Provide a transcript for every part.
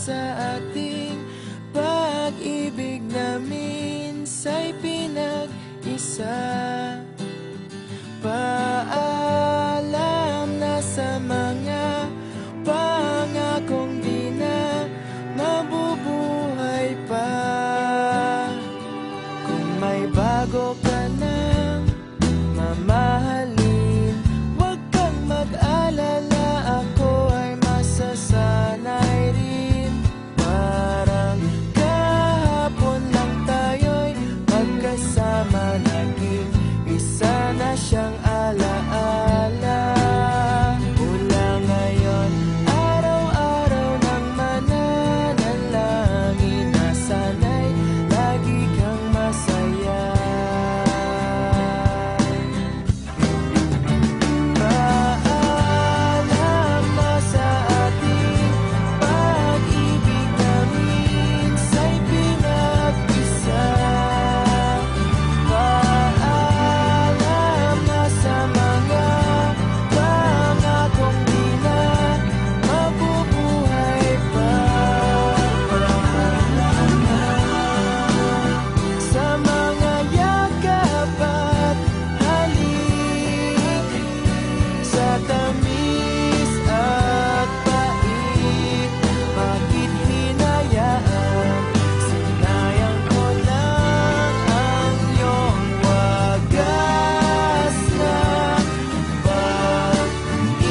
sa ating pag-ibig na minsa'y pinag-isa. Paalam na sa mga pangakong di na mabubuhay pa. Kung may bago ka nang mamahalin, huwag kang mag-alala, ako ay masasanay rin. Parang kahapon lang tayo'y magkasama, naging isa na siyang alaala. Mula ngayon, araw-araw nang mananalangin na sana'y lagi kang masaya. Paalam na sa ating pag-ibig na minsa'y pinag-isa. Paalam na sa mga pangakong di na mabubuhay pa. Paalam na sa mga yakap at halik, sa tamis at pait. Bakit hinayaan? Sinayang ko lang ang iyong wagas na pag-ibig.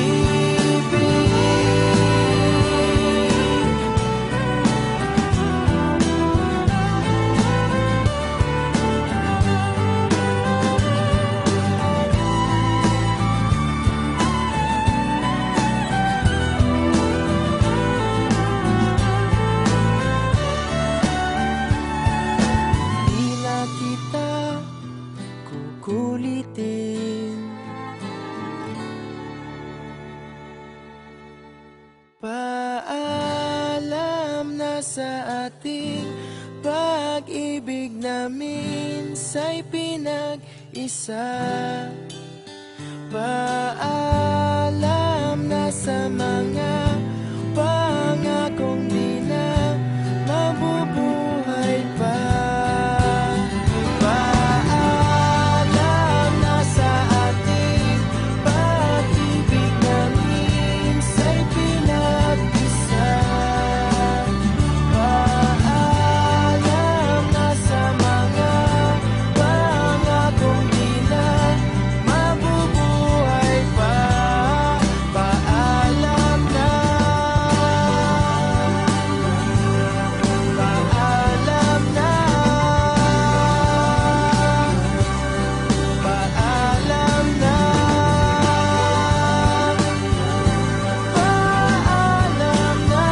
Di na kita kukulitin. Paalam na sa ating pag-ibig na minsa'y pinag-isa. Paalam na sa mga pangakong di na mabubuhay pa. Paalam na sa ating pag-ibig na minsa'y pinag-isa. Paalam na sa mga pangakong di na mabubuhay pa. Paalam na. Paalam na. Paalam na. Paalam na.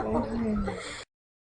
Ang galing.